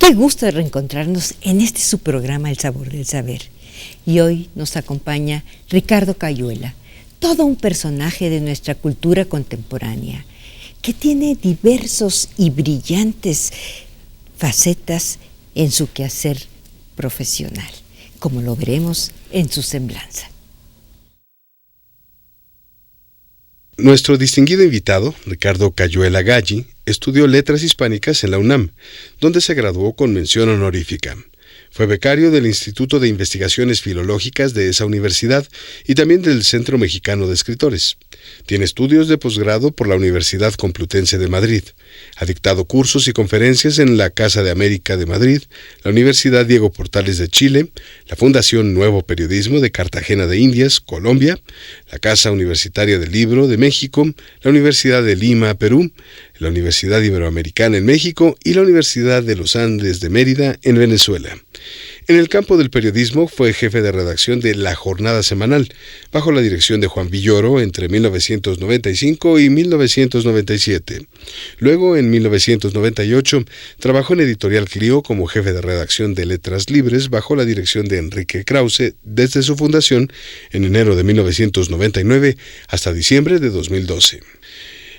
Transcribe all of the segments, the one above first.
Qué gusto de reencontrarnos en este su programa El Sabor del Saber. Y hoy nos acompaña Ricardo Cayuela, todo un personaje de nuestra cultura contemporánea, que tiene diversos y brillantes facetas en su quehacer profesional, como lo veremos en su semblanza. Nuestro distinguido invitado, Ricardo Cayuela Galli, estudió Letras Hispánicas en la UNAM, donde se graduó con mención honorífica. Fue becario del Instituto de Investigaciones Filológicas de esa universidad y también del Centro Mexicano de Escritores. Tiene estudios de posgrado por la Universidad Complutense de Madrid. Ha dictado cursos y conferencias en la Casa de América de Madrid, la Universidad Diego Portales de Chile, la Fundación Nuevo Periodismo de Cartagena de Indias, Colombia, la Casa Universitaria del Libro de México, la Universidad de Lima, Perú, la Universidad Iberoamericana en México y la Universidad de los Andes de Mérida en Venezuela. En el campo del periodismo fue jefe de redacción de La Jornada Semanal, bajo la dirección de Juan Villoro entre 1995 y 1997. Luego, en 1998, trabajó en Editorial Clio como jefe de redacción de Letras Libres bajo la dirección de Enrique Krause desde su fundación en enero de 1999 hasta diciembre de 2012.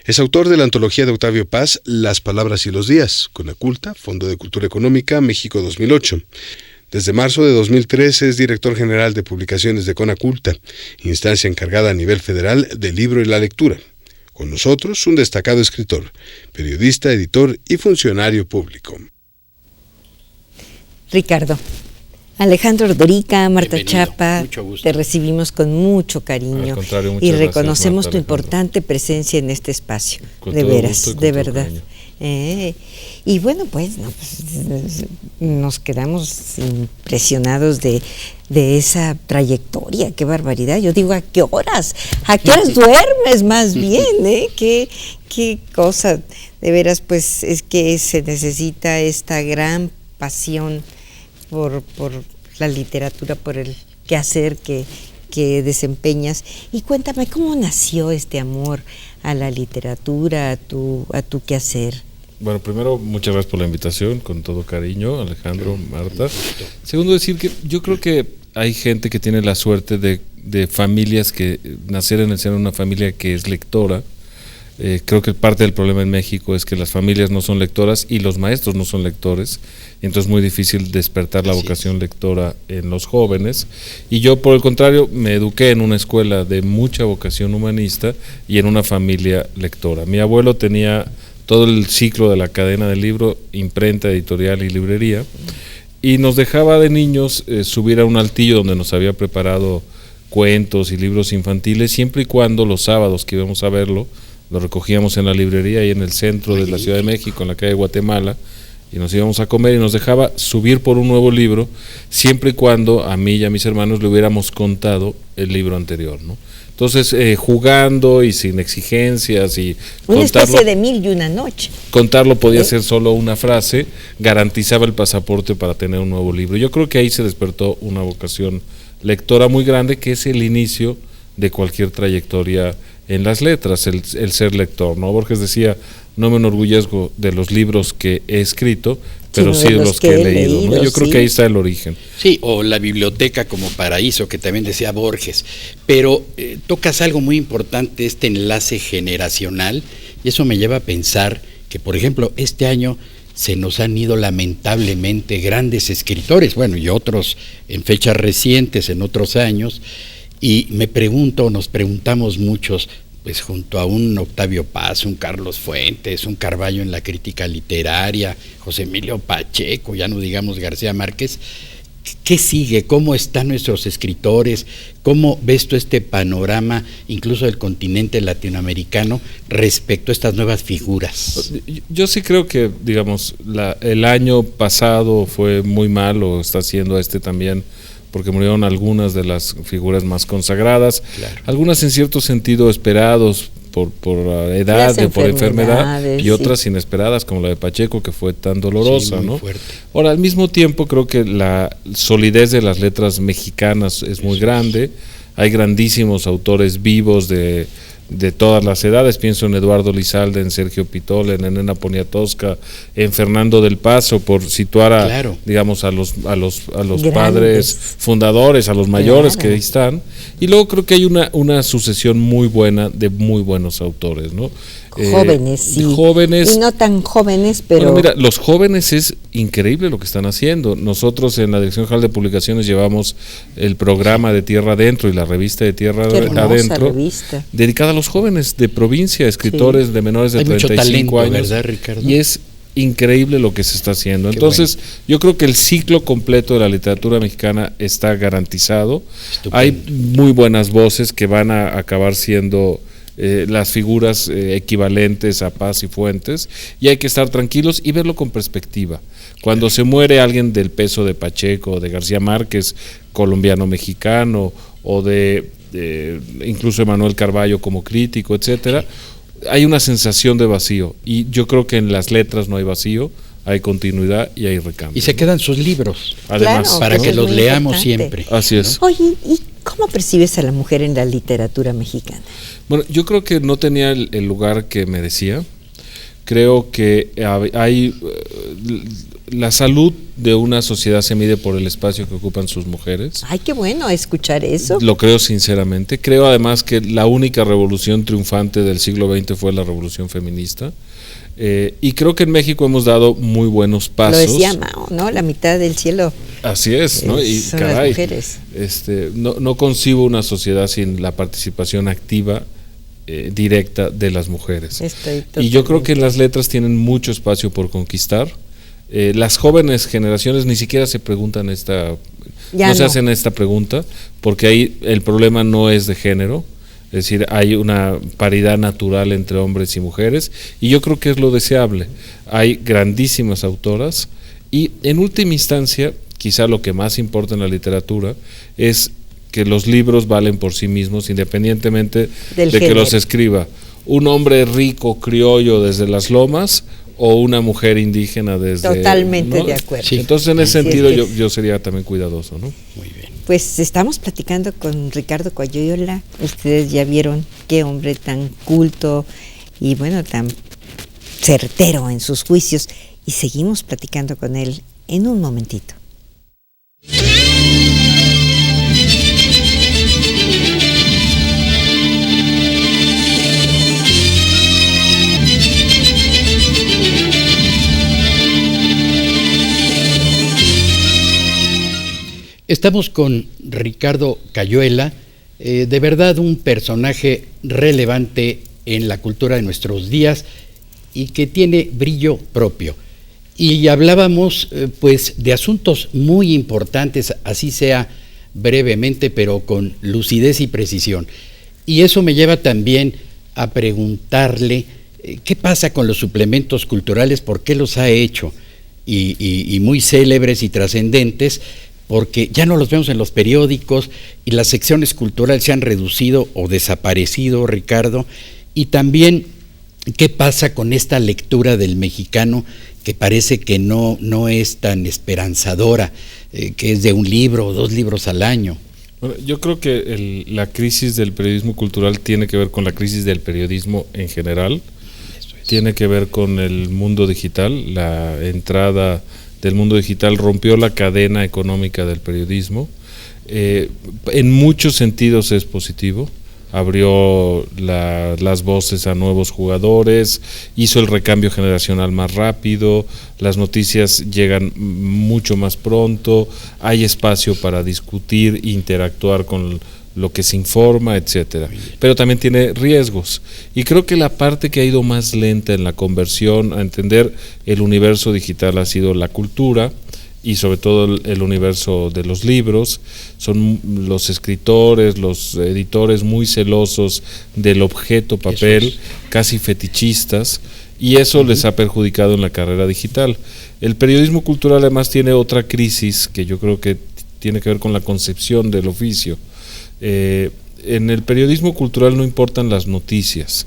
Es autor de la antología de Octavio Paz, Las Palabras y los Días, Conaculta, Fondo de Cultura Económica, México 2008. Desde marzo de 2013 es director general de publicaciones de Conaculta, instancia encargada a nivel federal del libro y la lectura. Con nosotros, un destacado escritor, periodista, editor y funcionario público. Ricardo, Alejandro Ordorica, Marta Bienvenido. Chapa, te recibimos con mucho cariño y reconocemos gracias, tu importante presencia en este espacio, con de todo veras, gusto y con de todo verdad. cariño. Y bueno, pues nos quedamos impresionados de esa trayectoria, qué barbaridad. Yo digo, ¿a qué horas duermes más bien? Qué cosa, de veras, pues es que se necesita esta gran pasión por la literatura, por el quehacer que desempeñas. Y cuéntame, ¿cómo nació este amor a la literatura, a tu quehacer? Bueno, primero, muchas gracias por la invitación, con todo cariño, Alejandro, Marta. Segundo, decir que yo creo que hay gente que tiene la suerte de familias que nacer en el seno de una familia que es lectora. Creo que parte del problema en México es que las familias no son lectoras y los maestros no son lectores, y entonces es muy difícil despertar la vocación lectora en los jóvenes. Y yo, por el contrario, me eduqué en una escuela de mucha vocación humanista y en una familia lectora. Mi abuelo tenía todo el ciclo de la cadena del libro, imprenta, editorial y librería, y nos dejaba de niños subir a un altillo donde nos había preparado cuentos y libros infantiles, siempre y cuando los sábados que íbamos a verlo, lo recogíamos en la librería ahí en el centro de la Ciudad de México, en la calle de Guatemala, y nos íbamos a comer y nos dejaba subir por un nuevo libro, siempre y cuando a mí y a mis hermanos le hubiéramos contado el libro anterior, ¿no? Entonces, jugando y sin exigencias y una especie de 1001 noche. Contarlo podía ser solo una frase, garantizaba el pasaporte para tener un nuevo libro. Yo creo que ahí se despertó una vocación lectora muy grande, que es el inicio de cualquier trayectoria en las letras, el ser lector, ¿no? Borges decía, no me enorgullezco de los libros que he escrito, pero sí de los que he leído, ¿no? Yo creo que ahí está el origen. Sí, o la biblioteca como paraíso, que también decía Borges. Pero tocas algo muy importante, este enlace generacional, y eso me lleva a pensar que, por ejemplo, este año se nos han ido lamentablemente grandes escritores, bueno, y otros en fechas recientes, en otros años, y me pregunto, nos preguntamos muchos, pues junto a un Octavio Paz, un Carlos Fuentes, un Carballo en la crítica literaria, José Emilio Pacheco, ya no digamos García Márquez, ¿qué sigue? ¿Cómo están nuestros escritores? ¿Cómo ves tú este panorama, incluso del continente latinoamericano, respecto a estas nuevas figuras? Yo sí creo que, digamos, el año pasado fue muy malo, está siendo también, porque murieron algunas de las figuras más consagradas, claro. Algunas en cierto sentido esperados por edad o por enfermedad, y otras inesperadas, como la de Pacheco, que fue tan dolorosa, ¿no? Fuerte. Ahora, al mismo tiempo, creo que la solidez de las letras mexicanas es muy grande. Hay grandísimos autores vivos de de todas las edades. Pienso en Eduardo Lizalde, en Sergio Pitol, en Elena Poniatowska, en Fernando del Paso, por situar a, claro, digamos, a los padres fundadores, a los mayores, claro, que ahí están. Y luego creo que hay una sucesión muy buena de muy buenos autores, ¿no? Jóvenes, sí. Jóvenes. Y no tan jóvenes, pero... Bueno, mira, los jóvenes es increíble lo que están haciendo. Nosotros en la Dirección General de Publicaciones llevamos el programa de Tierra Adentro y la revista de Tierra Adentro, revista, dedicada a los jóvenes de provincia, escritores, sí, de menores de 35 años. ¿Verdad, Ricardo? Y es increíble lo que se está haciendo. Entonces, bueno, yo creo que el ciclo completo de la literatura mexicana está garantizado. Estupendo. Hay muy buenas voces que van a acabar siendo las figuras equivalentes a Paz y Fuentes, y hay que estar tranquilos y verlo con perspectiva. Cuando se muere alguien del peso de Pacheco o de García Márquez, colombiano-mexicano, o de incluso Emanuel Carballo como crítico, etcétera, hay una sensación de vacío, y yo creo que en las letras no hay vacío, hay continuidad y hay recambio. Y se quedan sus libros, además, claro, para que los leamos siempre. Así es. Oye, ¿y cómo percibes a la mujer en la literatura mexicana? Bueno, yo creo que no tenía el lugar que merecía. Creo que hay la salud de una sociedad se mide por el espacio que ocupan sus mujeres. Ay, qué bueno escuchar eso. Lo creo sinceramente. Creo además que la única revolución triunfante del siglo XX fue la revolución feminista. Y creo que en México hemos dado muy buenos pasos. Lo decía Mao, ¿no? La mitad del cielo. Así es, ¿no? Y son caray, las mujeres. No concibo una sociedad sin la participación activa directa de las mujeres. Y yo creo que las letras tienen mucho espacio por conquistar. Las jóvenes generaciones ni siquiera se preguntan se hacen esta pregunta, porque ahí el problema no es de género. Es decir, hay una paridad natural entre hombres y mujeres, y yo creo que es lo deseable. Hay grandísimas autoras, y en última instancia, quizá lo que más importa en la literatura es que los libros valen por sí mismos, independientemente de que los escriba un hombre rico criollo desde las lomas o una mujer indígena desde... Totalmente, ¿no? De acuerdo. Sí. Entonces, en ese sentido, yo sería también cuidadoso, ¿no? Muy bien. Pues estamos platicando con Ricardo Cayuela. Ustedes ya vieron qué hombre tan culto y bueno, tan certero en sus juicios. Y seguimos platicando con él en un momentito. Estamos con Ricardo Cayuela, de verdad un personaje relevante en la cultura de nuestros días y que tiene brillo propio. Y hablábamos pues de asuntos muy importantes, así sea brevemente, pero con lucidez y precisión. Y eso me lleva también a preguntarle qué pasa con los suplementos culturales, por qué los ha hecho, y muy célebres y trascendentes, porque ya no los vemos en los periódicos y las secciones culturales se han reducido o desaparecido, Ricardo. Y también, ¿qué pasa con esta lectura del mexicano que parece que no es tan esperanzadora, que es de un libro o 2 libros al año? Bueno, yo creo que la crisis del periodismo cultural tiene que ver con la crisis del periodismo en general. Tiene que ver con el mundo digital. La entrada del mundo digital rompió la cadena económica del periodismo. En muchos sentidos es positivo. Abrió las voces a nuevos jugadores, hizo el recambio generacional más rápido, las noticias llegan mucho más pronto, hay espacio para discutir, interactuar con lo que se informa, etcétera. Pero también tiene riesgos. Y creo que la parte que ha ido más lenta en la conversión a entender el universo digital ha sido la cultura, y sobre todo el universo de los libros. Son los escritores, los editores muy celosos del objeto papel, casi fetichistas, y eso les ha perjudicado en la carrera digital. El periodismo cultural además tiene otra crisis que yo creo que tiene que ver con la concepción del oficio. En el periodismo cultural no importan las noticias,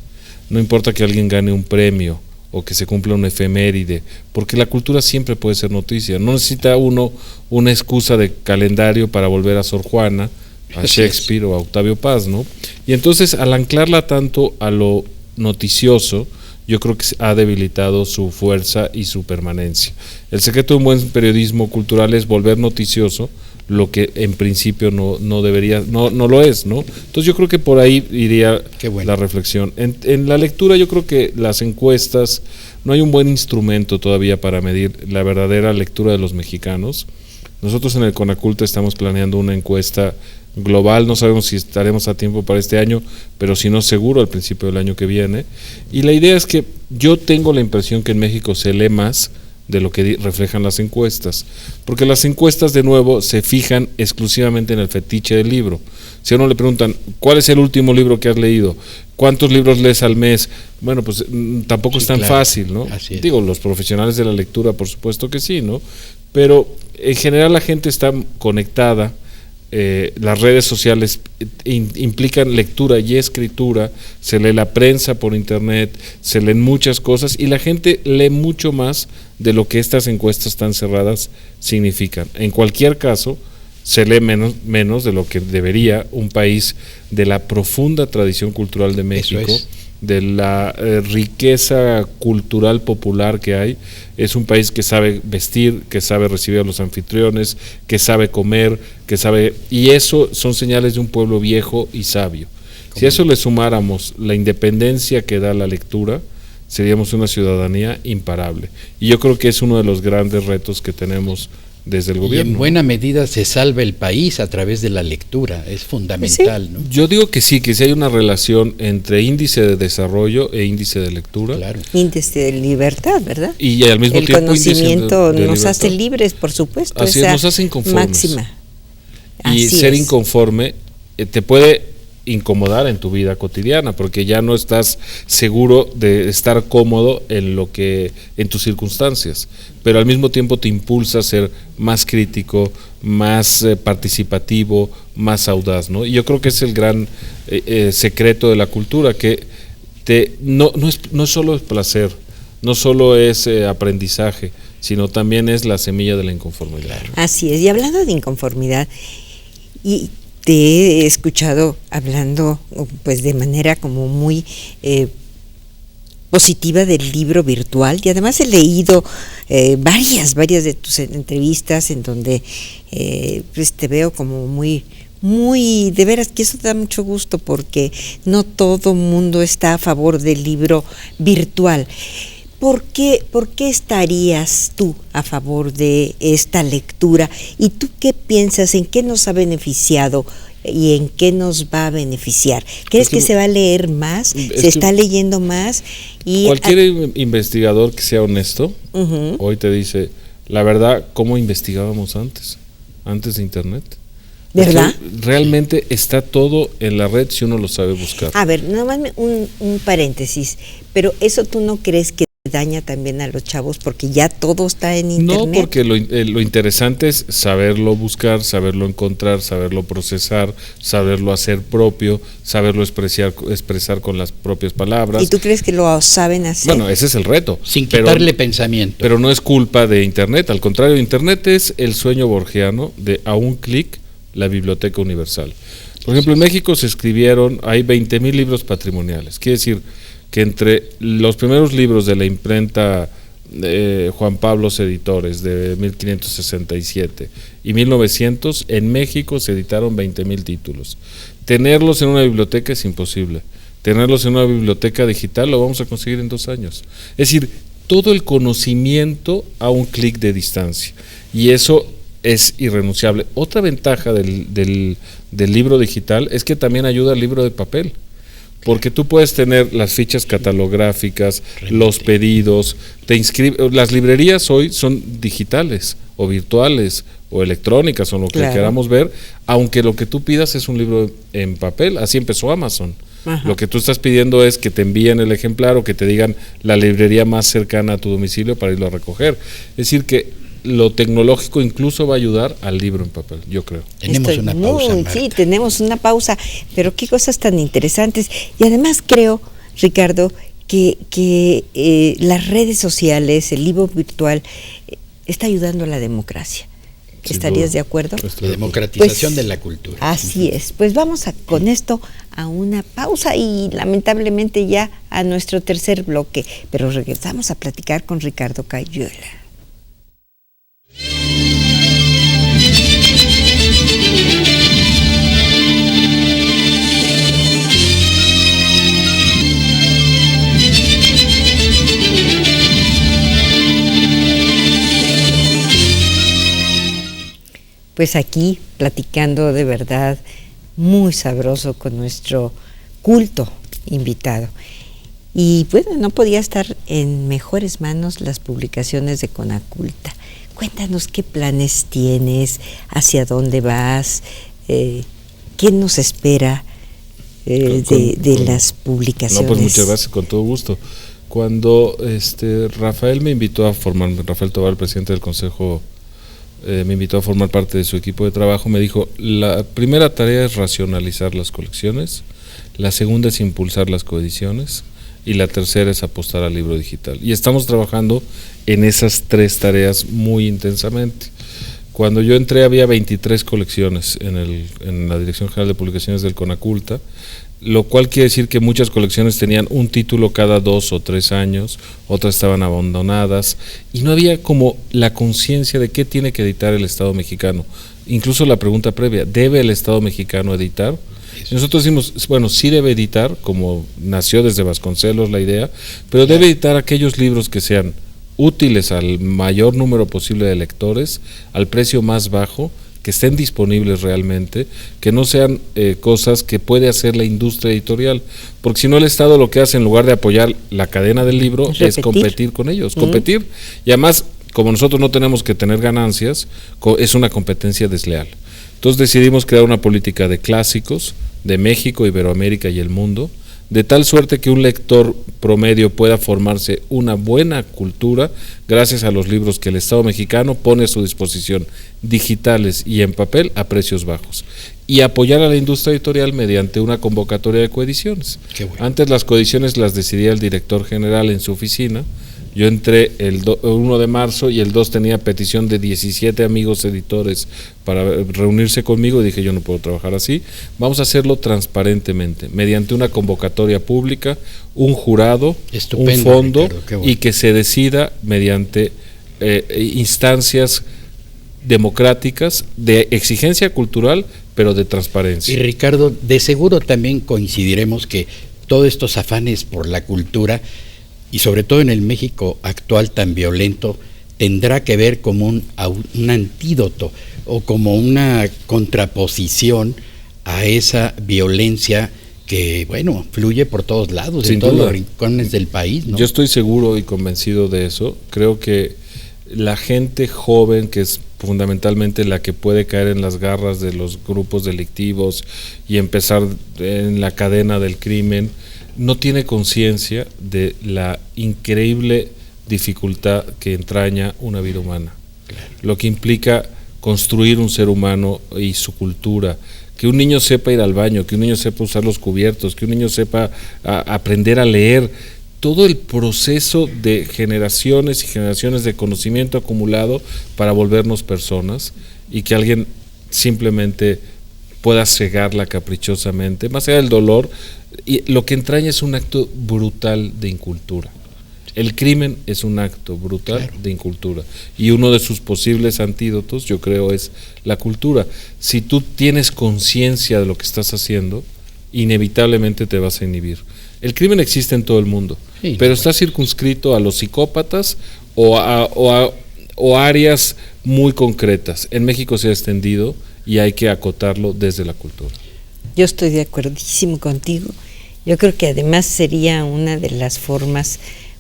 no importa que alguien gane un premio o que se cumpla una efeméride, porque la cultura siempre puede ser noticia. No necesita uno una excusa de calendario para volver a Sor Juana, a Shakespeare o a Octavio Paz, ¿no? Y entonces, al anclarla tanto a lo noticioso, yo creo que ha debilitado su fuerza y su permanencia. El secreto de un buen periodismo cultural es volver noticioso lo que en principio no debería, no lo es, ¿no? Entonces yo creo que por ahí iría la reflexión. En la lectura yo creo que las encuestas, no hay un buen instrumento todavía para medir la verdadera lectura de los mexicanos. Nosotros en el Conaculta estamos planeando una encuesta global, no sabemos si estaremos a tiempo para este año, pero si no, seguro al principio del año que viene. Y la idea es que yo tengo la impresión que en México se lee más de lo que reflejan las encuestas, porque las encuestas de nuevo se fijan exclusivamente en el fetiche del libro. Si a uno le preguntan, ¿cuál es el último libro que has leído? ¿Cuántos libros lees al mes? Bueno, pues tampoco es tan fácil, ¿no? Digo, los profesionales de la lectura, por supuesto que sí, ¿no? Pero en general la gente está conectada. Las redes sociales implican lectura y escritura, se lee la prensa por internet, se leen muchas cosas y la gente lee mucho más de lo que estas encuestas tan cerradas significan. En cualquier caso, se lee menos de lo que debería un país de la profunda tradición cultural de México, de la riqueza cultural popular que hay. Es un país que sabe vestir, que sabe recibir a los anfitriones, que sabe comer, y eso son señales de un pueblo viejo y sabio. Si a eso le sumáramos la independencia que da la lectura, seríamos una ciudadanía imparable. Y yo creo que es uno de los grandes retos que tenemos desde el gobierno. Y en buena medida se salva el país a través de la lectura, es fundamental, ¿no? Yo digo que sí hay una relación entre índice de desarrollo e índice de lectura. Claro. Índice de libertad, ¿verdad? Y al mismo tiempo el conocimiento de nos libertad. Hace libres, por supuesto. Así es, nos hace inconformes. Máxima. Y ser inconforme te puede incomodar en tu vida cotidiana, porque ya no estás seguro de estar cómodo en tus circunstancias, pero al mismo tiempo te impulsa a ser más crítico, más participativo, más audaz, ¿no? Y yo creo que es el gran secreto de la cultura, que no es solo el placer, no solo es aprendizaje, sino también es la semilla de la inconformidad. Así es, y hablando de inconformidad, y te he escuchado hablando pues de manera como muy positiva del libro virtual, y además he leído varias de tus entrevistas en donde pues te veo como muy, de veras que eso da mucho gusto, porque no todo mundo está a favor del libro virtual. ¿Por qué estarías tú a favor de esta lectura? ¿Y tú qué piensas? ¿En qué nos ha beneficiado y en qué nos va a beneficiar? ¿Crees que se va a leer más? ¿Se está leyendo más? Y cualquier investigador que sea honesto, hoy te dice, la verdad, ¿cómo investigábamos antes de Internet? ¿Verdad? Realmente está todo en la red si uno lo sabe buscar. A ver, nomás un paréntesis, pero ¿eso tú no crees que daña también a los chavos porque ya todo está en internet? No, porque lo interesante es saberlo buscar, saberlo encontrar, saberlo procesar, saberlo hacer propio, saberlo expresar con las propias palabras. ¿Y tú crees que lo saben hacer? Bueno, ese es el reto. Sin quitarle pensamiento. Pero no es culpa de Internet, al contrario, Internet es el sueño borgiano de a un clic la Biblioteca Universal. Por ejemplo, en México se escribieron, hay 20,000 libros patrimoniales, quiere decir que entre los primeros libros de la imprenta Juan Pablos Editores de 1567 y 1900, en México se editaron 20,000 títulos. Tenerlos en una biblioteca es imposible. Tenerlos en una biblioteca digital lo vamos a conseguir en 2 años. Es decir, todo el conocimiento a un clic de distancia. Y eso es irrenunciable. Otra ventaja del libro digital es que también ayuda al libro de papel. Porque tú puedes tener las fichas catalográficas, los pedidos, las librerías hoy son digitales o virtuales o electrónicas o lo que queramos ver, aunque lo que tú pidas es un libro en papel. Así empezó Amazon. Ajá. Lo que tú estás pidiendo es que te envíen el ejemplar o que te digan la librería más cercana a tu domicilio para irlo a recoger. Es decir que lo tecnológico incluso va a ayudar al libro en papel, yo creo. Tenemos una pausa, Marta. Sí, tenemos una pausa, pero qué cosas tan interesantes. Y además creo, Ricardo, que las redes sociales, el libro virtual, está ayudando a la democracia. ¿Estarías de acuerdo? La democratización Pues, de la cultura. Así es. Pues vamos con esto a una pausa y lamentablemente ya a nuestro tercer bloque, pero regresamos a platicar con Ricardo Cayuela. Pues aquí platicando de verdad muy sabroso con nuestro culto invitado. Y bueno, no podía estar en mejores manos las publicaciones de Conaculta. Cuéntanos qué planes tienes, hacia dónde vas, qué nos espera de las publicaciones. No, pues muchas gracias, con todo gusto. Cuando Rafael me invitó a formar, Rafael Tobar, el presidente del Consejo, me invitó a formar parte de su equipo de trabajo, me dijo, la primera tarea es racionalizar las colecciones, la segunda es impulsar las coediciones y la tercera es apostar al libro digital. Y estamos trabajando en esas tres tareas muy intensamente. Cuando yo entré había 23 colecciones en la Dirección General de Publicaciones del Conaculta, lo cual quiere decir que muchas colecciones tenían un título cada 2 o 3 años, otras estaban abandonadas y no había como la conciencia de qué tiene que editar el Estado mexicano. Incluso la pregunta previa, ¿debe el Estado mexicano editar? Nosotros decimos, bueno, sí debe editar, como nació desde Vasconcelos la idea, pero debe editar aquellos libros que sean útiles al mayor número posible de lectores, al precio más bajo, que estén disponibles realmente, que no sean cosas que puede hacer la industria editorial, porque si no el Estado lo que hace en lugar de apoyar la cadena del libro es competir con ellos, competir, y además como nosotros no tenemos que tener ganancias, es una competencia desleal. Entonces decidimos crear una política de clásicos de México, Iberoamérica y el mundo, de tal suerte que un lector promedio pueda formarse una buena cultura gracias a los libros que el Estado mexicano pone a su disposición, digitales y en papel, a precios bajos. Y apoyar a la industria editorial mediante una convocatoria de coediciones. Bueno. Antes las coediciones las decidía el director general en su oficina. Yo entré el 1 de marzo y el 2 tenía petición de 17 amigos editores para reunirse conmigo y dije, yo no puedo trabajar así, vamos a hacerlo transparentemente, mediante una convocatoria pública, un jurado, un fondo, Ricardo, bueno. Y que se decida mediante instancias democráticas de exigencia cultural, pero de transparencia. Y Ricardo, de seguro también coincidiremos que todos estos afanes por la cultura, y sobre todo en el México actual tan violento, tendrá que ver como un antídoto o como una contraposición a esa violencia que, bueno, fluye por todos lados, en todos los rincones del país, ¿no? Yo estoy seguro y convencido de eso. Creo que la gente joven, que es fundamentalmente la que puede caer en las garras de los grupos delictivos y empezar en la cadena del crimen, no tiene conciencia de la increíble dificultad que entraña una vida humana, lo que implica construir un ser humano y su cultura, que un niño sepa ir al baño, que un niño sepa usar los cubiertos, que un niño sepa aprender a leer, todo el proceso de generaciones y generaciones de conocimiento acumulado para volvernos personas, y que alguien simplemente pueda cegarla caprichosamente, más allá del dolor. Y lo que entraña es un acto brutal de incultura. El crimen es un acto brutal de incultura, y uno de sus posibles antídotos, yo creo, es la cultura. Si tú tienes conciencia de lo que estás haciendo, inevitablemente te vas a inhibir. El crimen existe en todo el mundo, pero está circunscrito a los psicópatas o áreas muy concretas. En México se ha extendido y hay que acotarlo desde la cultura. Yo estoy de acuerdísimo contigo. Yo creo que además sería una de las formas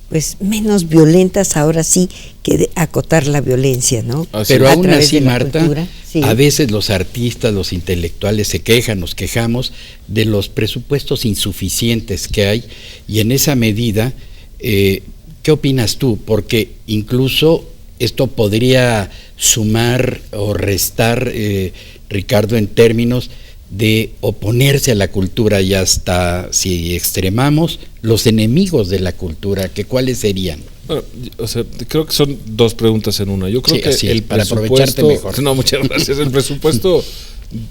pues menos violentas, ahora sí, que de acotar la violencia, ¿no? Pero aún así, Marta, a veces los artistas, los intelectuales se quejan, nos quejamos de los presupuestos insuficientes que hay, y en esa medida, ¿qué opinas tú? Porque incluso esto podría sumar o restar, Ricardo, en términos de oponerse a la cultura, y hasta, si extremamos, los enemigos de la cultura, ¿que cuáles serían? Bueno, o sea, creo que son dos preguntas en una. Yo creo que el para aprovecharte mejor. No, muchas gracias. El presupuesto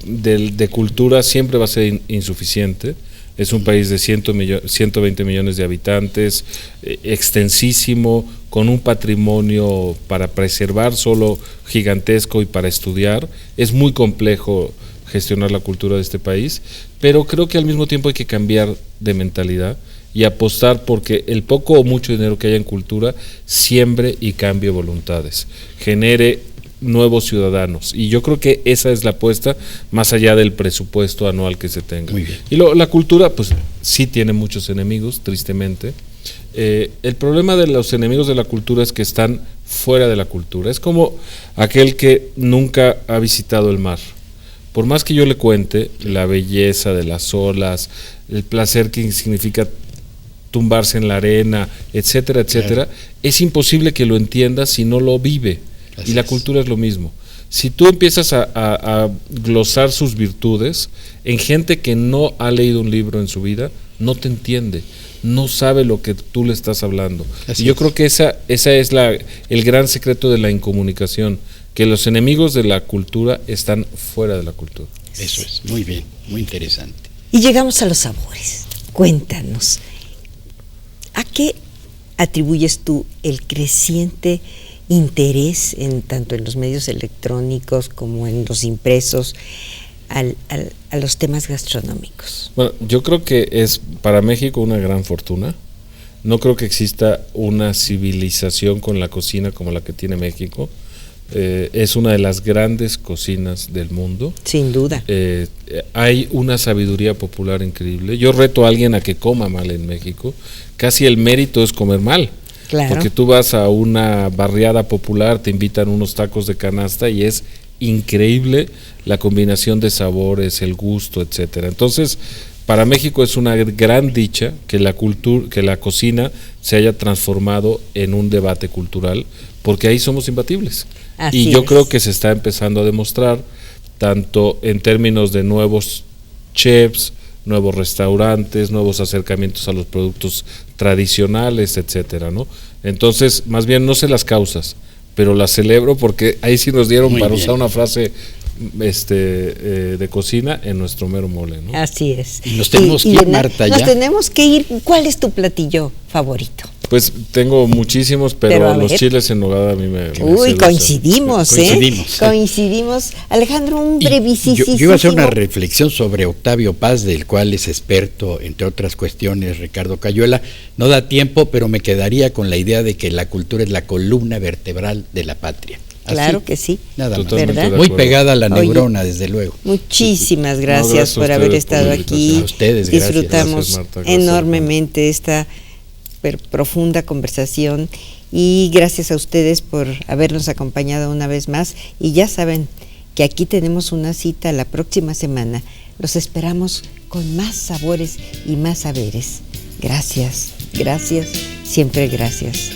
de cultura siempre va a ser insuficiente. Es un país de 120 millones de habitantes, extensísimo, con un patrimonio para preservar solo gigantesco y para estudiar. Es muy complejo gestionar la cultura de este país, pero creo que al mismo tiempo hay que cambiar de mentalidad y apostar porque el poco o mucho dinero que haya en cultura siembre y cambie voluntades, genere nuevos ciudadanos, y yo creo que esa es la apuesta más allá del presupuesto anual que se tenga. Muy bien. Y la cultura pues sí tiene muchos enemigos, tristemente. El problema de los enemigos de la cultura es que están fuera de la cultura. Es como aquel que nunca ha visitado el mar. Por más que yo le cuente la belleza de las olas, el placer que significa tumbarse en la arena, etcétera, etcétera, claro, es imposible que lo entienda si no lo vive. Así y la cultura es lo mismo. Si tú empiezas a glosar sus virtudes en gente que no ha leído un libro en su vida, no te entiende, no sabe lo que tú le estás hablando. Así y yo creo que esa es el gran secreto de la incomunicación, que los enemigos de la cultura están fuera de la cultura. Eso es, muy bien, muy interesante. Y llegamos a los sabores. Cuéntanos, ¿a qué atribuyes tú el creciente interés tanto en los medios electrónicos como en los impresos a los temas gastronómicos? Bueno, yo creo que es para México una gran fortuna. No creo que exista una civilización con la cocina como la que tiene México. Es una de las grandes cocinas del mundo. Sin duda. Hay una sabiduría popular increíble. Yo reto a alguien a que coma mal en México. Casi el mérito es comer mal. Claro. Porque tú vas a una barriada popular, te invitan unos tacos de canasta y es increíble la combinación de sabores, el gusto, etcétera. Entonces, para México es una gran dicha que la cocina se haya transformado en un debate cultural, porque ahí somos imbatibles. Así y yo es. creo que se está empezando a demostrar, tanto en términos de nuevos chefs, nuevos restaurantes, nuevos acercamientos a los productos tradicionales, etcétera, ¿no? Entonces, más bien no sé las causas, pero las celebro porque ahí sí nos dieron muy para bien. usar una frase de cocina en nuestro mero mole, ¿no? Así es. Y nos tenemos que ir, Marta, ya. Nos tenemos que ir. ¿Cuál es tu platillo favorito? Pues tengo muchísimos, pero los chiles en nogada a mí me Uy, coincidimos, coincidimos. Coincidimos. Alejandro, un brevísimo. Yo iba a hacer una reflexión sobre Octavio Paz, del cual es experto, entre otras cuestiones, Ricardo Cayuela. No da tiempo, pero me quedaría con la idea de que la cultura es la columna vertebral de la patria. Así, claro que sí. Nada más. ¿Verdad? Muy pegada a la neurona, desde luego. Muchísimas gracias por haber estado aquí. A ustedes, gracias. Disfrutamos Gracias, Marta, gracias, enormemente esta profunda conversación y gracias a ustedes por habernos acompañado una vez más. Y ya saben que aquí tenemos una cita la próxima semana. Los esperamos con más sabores y más saberes. Gracias, gracias, siempre gracias.